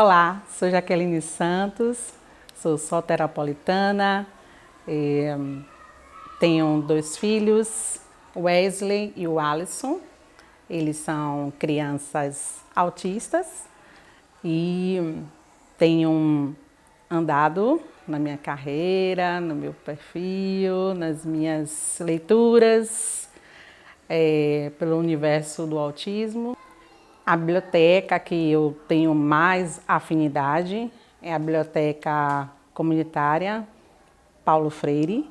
Olá, sou Jaqueline Santos, sou soteropolitana, tenho 2 filhos, o Wesley e o Alisson. Eles são crianças autistas e tenho andado na minha carreira, no meu perfil, nas minhas leituras pelo universo do autismo. A biblioteca que eu tenho mais afinidade é a Biblioteca Comunitária Paulo Freire.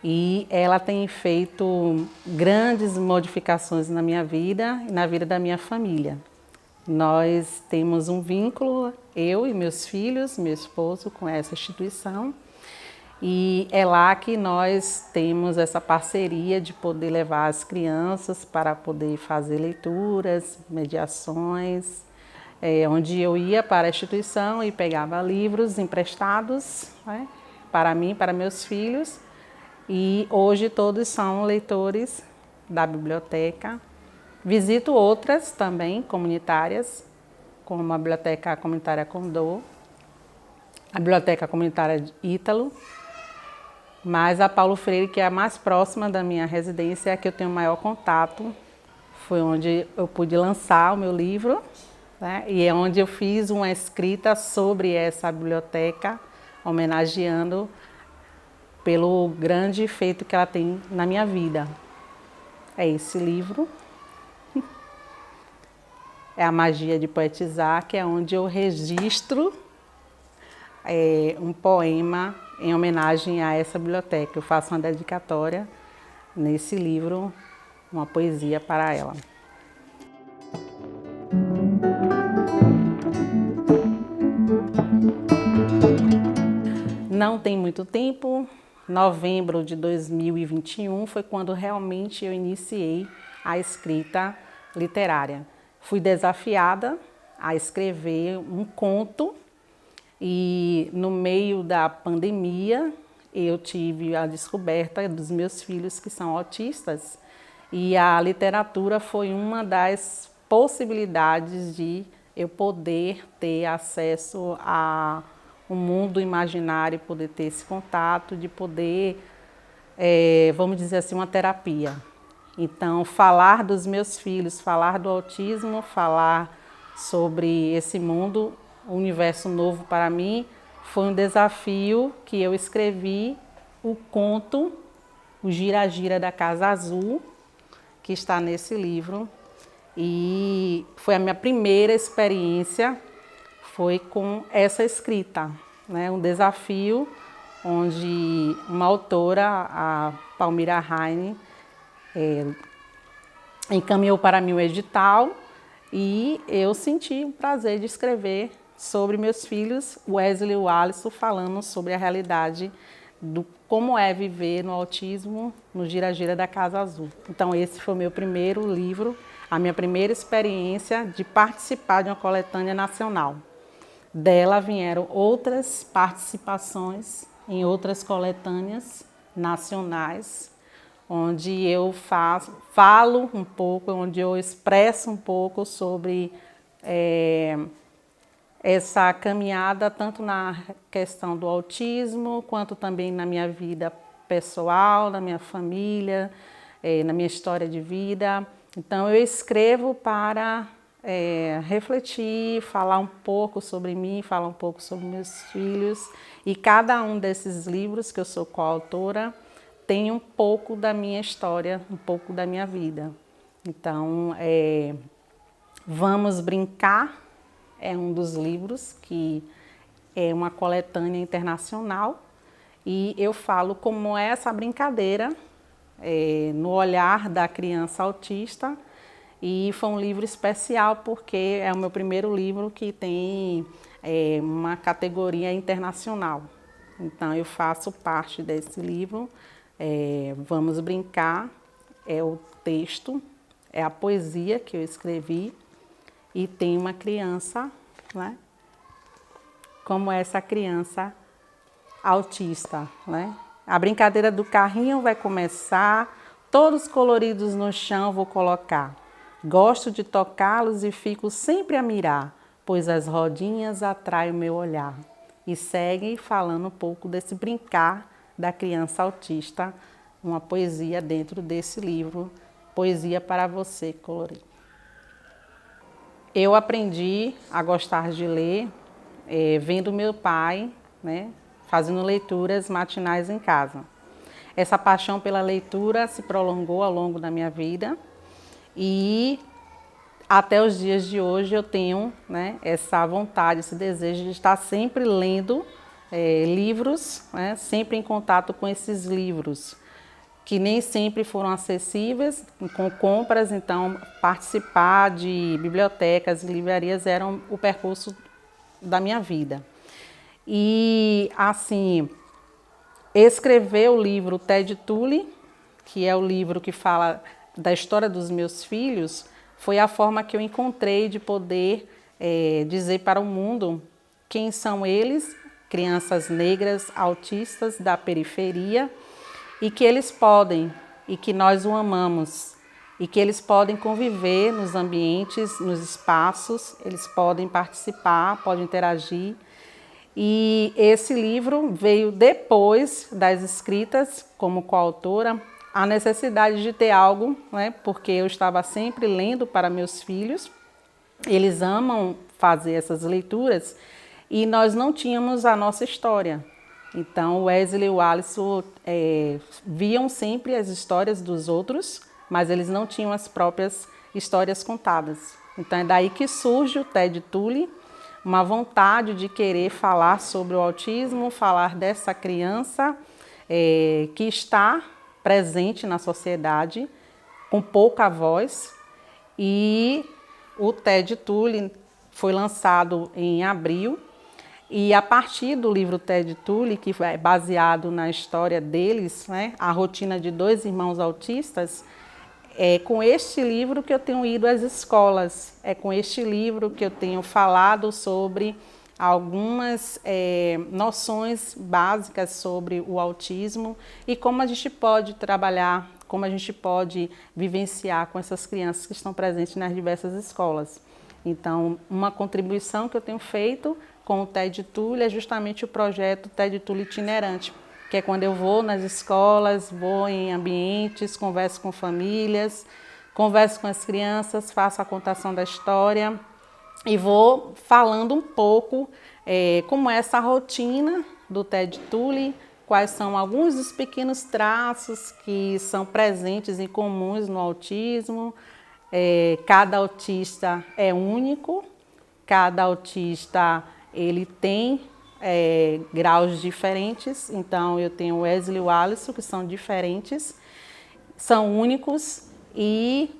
E ela tem feito grandes modificações na minha vida e na vida da minha família. Nós temos um vínculo, eu e meus filhos, meu esposo, com essa instituição. E é lá que nós temos essa parceria de poder levar as crianças para poder fazer leituras, mediações, onde eu ia para a instituição e pegava livros emprestados, né, para mim, para meus filhos. E hoje todos são leitores da biblioteca. Visito outras também comunitárias, como a Biblioteca Comunitária Condor, a Biblioteca Comunitária de Ítalo, mas a Paulo Freire, que é a mais próxima da minha residência, é a que eu tenho maior contato. Foi onde eu pude lançar o meu livro, né? E é onde eu fiz uma escrita sobre essa biblioteca, homenageando pelo grande feito que ela tem na minha vida. É esse livro. É a Magia de Poetizar, que é onde eu registro um poema em homenagem a essa biblioteca. Eu faço uma dedicatória nesse livro, uma poesia para ela. Não tem muito tempo, novembro de 2021 foi quando realmente eu iniciei a escrita literária. Fui desafiada a escrever um conto e no meio da pandemia eu tive a descoberta dos meus filhos que são autistas e a literatura foi uma das possibilidades de eu poder ter acesso a um mundo imaginário, poder ter esse contato, de poder, vamos dizer assim, uma terapia. Então, falar dos meus filhos, falar do autismo, falar sobre esse mundo, um universo novo para mim, foi um desafio que eu escrevi o conto O Gira-Gira da Casa Azul, que está nesse livro. E foi a minha primeira experiência, foi com essa escrita, né? Um desafio onde uma autora, a Palmira Heine, encaminhou para mim o edital e eu senti o prazer de escrever sobre meus filhos, Wesley e o Alisson, falando sobre a realidade do como é viver no autismo no Gira-Gira da Casa Azul. Então esse foi o meu primeiro livro, a minha primeira experiência de participar de uma coletânea nacional. Dela vieram outras participações em outras coletâneas nacionais, onde eu falo um pouco, onde eu expresso um pouco sobre essa caminhada, tanto na questão do autismo, quanto também na minha vida pessoal, na minha família, na minha história de vida. Então eu escrevo para refletir, falar um pouco sobre mim, falar um pouco sobre meus filhos. E cada um desses livros, que eu sou coautora, tem um pouco da minha história, um pouco da minha vida. Então, Vamos Brincar é um dos livros que é uma coletânea internacional e eu falo como é essa brincadeira no olhar da criança autista. E foi um livro especial porque é o meu primeiro livro que tem uma categoria internacional. Então eu faço parte desse livro, Vamos Brincar, é o texto, é a poesia que eu escrevi e tem uma criança, né? Como essa criança autista, né? A brincadeira do carrinho vai começar, todos coloridos no chão vou colocar. Gosto de tocá-los e fico sempre a mirar, pois as rodinhas atraem o meu olhar. E segue falando um pouco desse brincar da criança autista, uma poesia dentro desse livro, Poesia para Você Colorir. Eu aprendi a gostar de ler vendo meu pai, né, fazendo leituras matinais em casa. Essa paixão pela leitura se prolongou ao longo da minha vida e até os dias de hoje eu tenho, né, essa vontade, esse desejo de estar sempre lendo livros, né, sempre em contato com esses livros, que nem sempre foram acessíveis com compras, então participar de bibliotecas e livrarias eram o percurso da minha vida. E assim, escrever o livro Ted Tully, que é o livro que fala da história dos meus filhos, foi a forma que eu encontrei de poder dizer para o mundo quem são eles, crianças negras autistas da periferia, e que eles podem, e que nós o amamos, e que eles podem conviver nos ambientes, nos espaços, eles podem participar, podem interagir. E esse livro veio depois das escritas, como coautora, a necessidade de ter algo, né, porque eu estava sempre lendo para meus filhos, eles amam fazer essas leituras, e nós não tínhamos a nossa história. Então, o Wesley e o Alisson viam sempre as histórias dos outros, mas eles não tinham as próprias histórias contadas. Então, é daí que surge o Ted Tully, uma vontade de querer falar sobre o autismo, falar dessa criança que está presente na sociedade, com pouca voz. E o Ted Tully foi lançado em abril. E a partir do livro Ted Tully, que é baseado na história deles, né, a rotina de dois irmãos autistas, é com este livro que eu tenho ido às escolas, é com este livro que eu tenho falado sobre algumas noções básicas sobre o autismo e como a gente pode trabalhar, como a gente pode vivenciar com essas crianças que estão presentes nas diversas escolas. Então, uma contribuição que eu tenho feito com o Ted Tully é justamente o projeto Ted Tully Itinerante, que é quando eu vou nas escolas, vou em ambientes, converso com famílias, converso com as crianças, faço a contação da história e vou falando um pouco como é essa rotina do Ted Tully, quais são alguns dos pequenos traços que são presentes e comuns no autismo. Cada autista é único, cada autista ele tem graus diferentes, então eu tenho o Wesley e o Alisson, que são diferentes, são únicos, e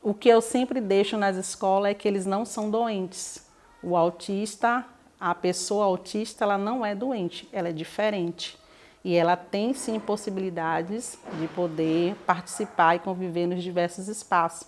o que eu sempre deixo nas escolas é que eles não são doentes. O autista, a pessoa autista, ela não é doente, ela é diferente. E ela tem sim possibilidades de poder participar e conviver nos diversos espaços.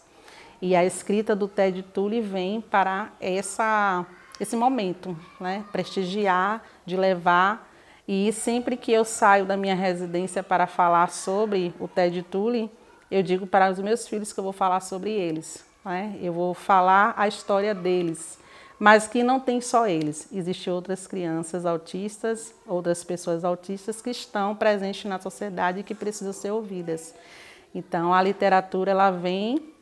E a escrita do Ted Tully vem para esse momento, né? Prestigiar, de levar. E sempre que eu saio da minha residência para falar sobre o Ted Tully, eu digo para os meus filhos que eu vou falar sobre eles, né? Eu vou falar a história deles, mas que não tem só eles. Existem outras crianças autistas, outras pessoas autistas que estão presentes na sociedade e que precisam ser ouvidas. Então, a literatura ela vem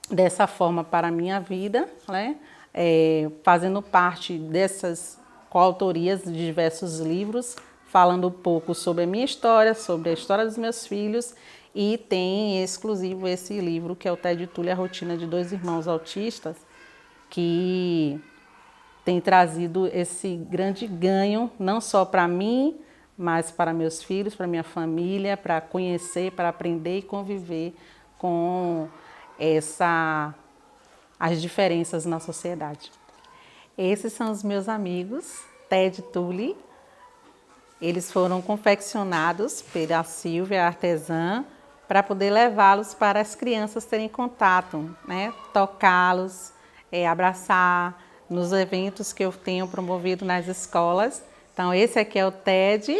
dessa forma para a minha vida, né? Fazendo parte dessas coautorias de diversos livros, falando um pouco sobre a minha história, sobre a história dos meus filhos, e tem exclusivo esse livro que é o Ted Tully, a rotina de dois irmãos autistas, que tem trazido esse grande ganho, não só para mim, mas para meus filhos, para minha família, para conhecer, para aprender e conviver com as diferenças na sociedade. Esses são os meus amigos, Ted Tully. Eles foram confeccionados pela Silvia, artesã, para poder levá-los para as crianças terem contato, né? Tocá-los, abraçar, nos eventos que eu tenho promovido nas escolas. Então, esse aqui é o Ted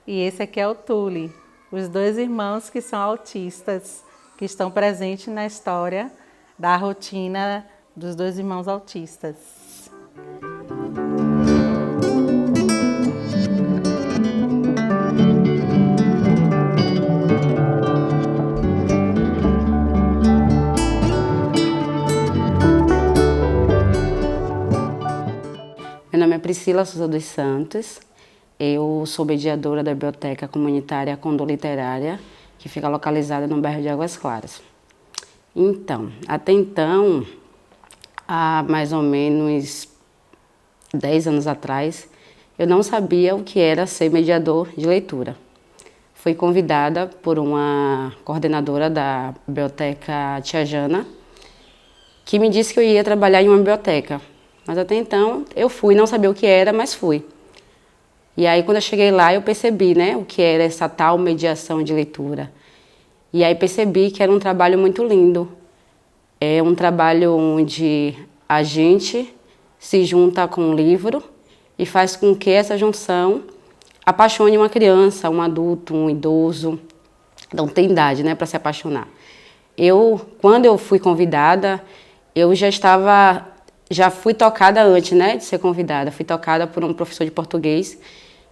e esse aqui é o Tule, os dois irmãos que são autistas, que estão presentes na história da rotina dos dois irmãos autistas. Meu nome é Priscila Souza dos Santos, eu sou mediadora da Biblioteca Comunitária Condor Literária, que fica localizada no bairro de Águas Claras. Então, até então, há mais ou menos 10 anos atrás, eu não sabia o que era ser mediador de leitura. Fui convidada por uma coordenadora da Biblioteca Tia Jana, que me disse que eu ia trabalhar em uma biblioteca. Mas até então eu fui, não sabia o que era, mas fui. E aí quando eu cheguei lá eu percebi, né, o que era essa tal mediação de leitura. E aí percebi que era um trabalho muito lindo. É um trabalho onde a gente se junta com um livro e faz com que essa junção apaixone uma criança, um adulto, um idoso. Não tem idade, né, para se apaixonar. Quando eu fui convidada, eu já fui tocada antes, né, de ser convidada. Fui tocada por um professor de português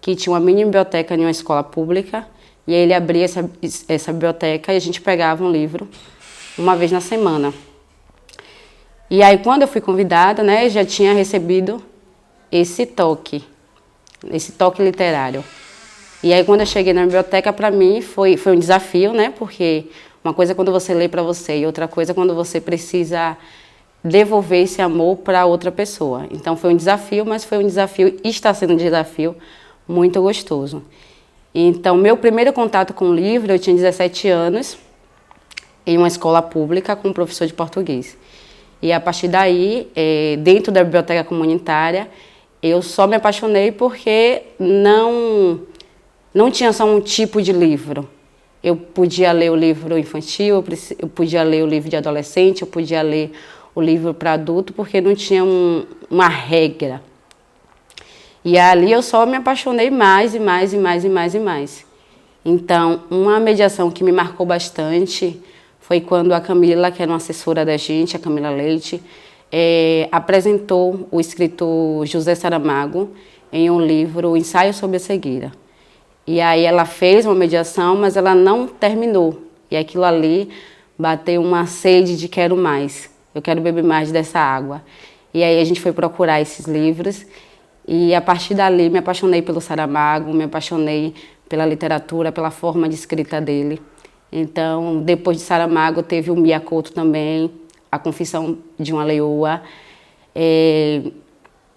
que tinha uma mini biblioteca em uma escola pública e ele abria essa biblioteca e a gente pegava um livro uma vez na semana. E aí, quando eu fui convidada, né, já tinha recebido esse toque literário. E aí, quando eu cheguei na biblioteca, para mim foi um desafio, né, porque uma coisa é quando você lê para você e outra coisa é quando você precisa devolver esse amor para outra pessoa. Então foi um desafio, mas foi um desafio, e está sendo um desafio muito gostoso. Então, meu primeiro contato com o livro, eu tinha 17 anos, em uma escola pública com um professor de português. E a partir daí, dentro da biblioteca comunitária, eu só me apaixonei porque não tinha só um tipo de livro. Eu podia ler o livro infantil, eu podia ler o livro de adolescente, eu podia ler o livro para adulto, porque não tinha uma regra. E ali eu só me apaixonei mais e mais e mais e mais e mais. Então, uma mediação que me marcou bastante foi quando a Camila, que era uma assessora da gente, a Camila Leite, apresentou o escritor José Saramago em um livro, Ensaio sobre a Cegueira. E aí ela fez uma mediação, mas ela não terminou. E aquilo ali bateu uma sede de quero mais. Eu quero beber mais dessa água. E aí a gente foi procurar esses livros e a partir dali me apaixonei pelo Saramago, me apaixonei pela literatura, pela forma de escrita dele. Então, depois de Saramago, teve o Mia Couto também, A Confissão de uma Leoa,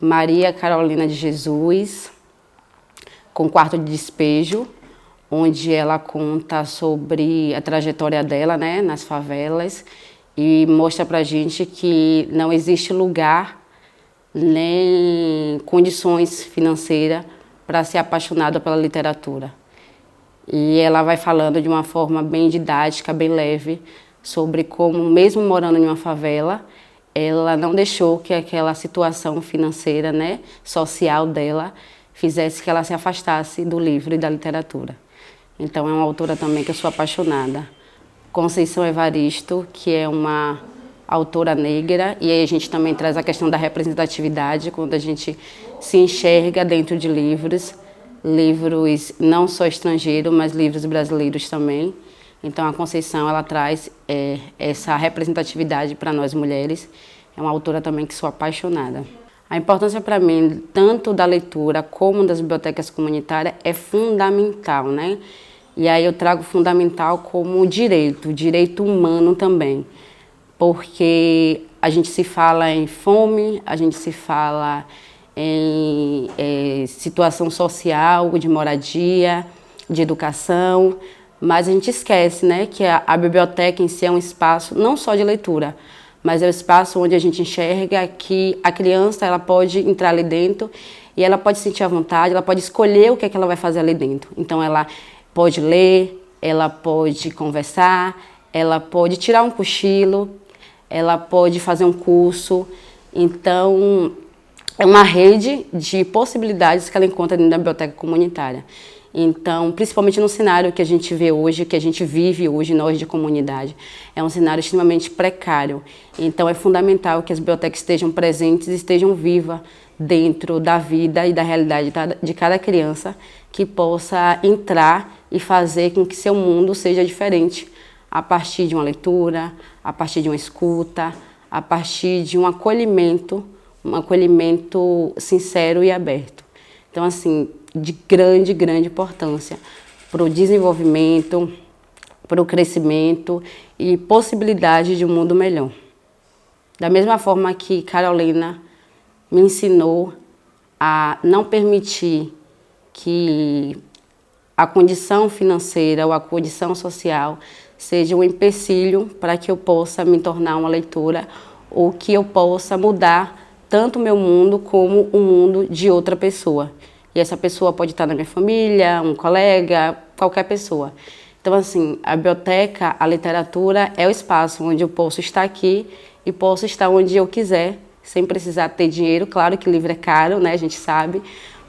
Maria Carolina de Jesus, com Quarto de Despejo, onde ela conta sobre a trajetória dela, né, nas favelas, e mostra pra gente que não existe lugar nem condições financeiras para ser apaixonado pela literatura. E ela vai falando de uma forma bem didática, bem leve, sobre como, mesmo morando em uma favela, ela não deixou que aquela situação financeira, né, social dela fizesse que ela se afastasse do livro e da literatura. Então é uma autora também que eu sou apaixonada. Conceição Evaristo, que é uma autora negra, e aí a gente também traz a questão da representatividade, quando a gente se enxerga dentro de livros não só estrangeiros, mas livros brasileiros também. Então a Conceição, ela traz essa representatividade para nós mulheres. É uma autora também que sou apaixonada. A importância para mim, tanto da leitura como das bibliotecas comunitárias, é fundamental, né? E aí eu trago fundamental como direito humano também. Porque a gente se fala em fome, a gente se fala em situação social, de moradia, de educação, mas a gente esquece, né, que a biblioteca em si é um espaço não só de leitura, mas é um espaço onde a gente enxerga que a criança ela pode entrar ali dentro e ela pode sentir à vontade, ela pode escolher o que é que ela vai fazer ali dentro. Então ela pode ler, ela pode conversar, ela pode tirar um cochilo, ela pode fazer um curso. Então é uma rede de possibilidades que ela encontra dentro da biblioteca comunitária. Então, principalmente no cenário que a gente vê hoje, que a gente vive hoje, nós de comunidade, é um cenário extremamente precário. Então, é fundamental que as bibliotecas estejam presentes, estejam vivas dentro da vida e da realidade de cada criança, que possa entrar e fazer com que seu mundo seja diferente a partir de uma leitura, a partir de uma escuta, a partir de um acolhimento sincero e aberto. Então, assim, de grande, grande importância para o desenvolvimento, para o crescimento e possibilidade de um mundo melhor. Da mesma forma que Carolina me ensinou a não permitir que a condição financeira ou a condição social seja um empecilho para que eu possa me tornar uma leitora ou que eu possa mudar tanto o meu mundo como o mundo de outra pessoa. E essa pessoa pode estar na minha família, um colega, qualquer pessoa. Então, assim, a biblioteca, a literatura é o espaço onde eu posso estar aqui e posso estar onde eu quiser, sem precisar ter dinheiro. Claro que livro é caro, né? A gente sabe.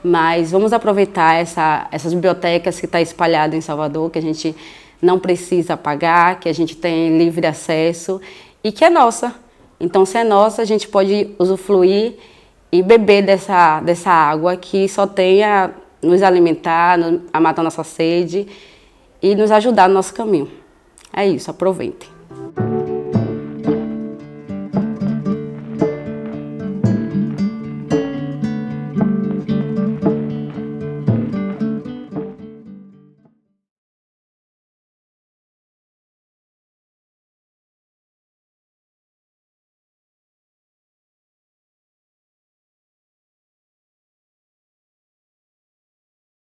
Mas vamos aproveitar essas bibliotecas que estão espalhadas em Salvador, que a gente não precisa pagar, que a gente tem livre acesso e que é nossa. Então, se é nossa, a gente pode usufruir e beber dessa água que só tem a nos alimentar, a matar nossa sede e nos ajudar no nosso caminho. É isso, aproveitem.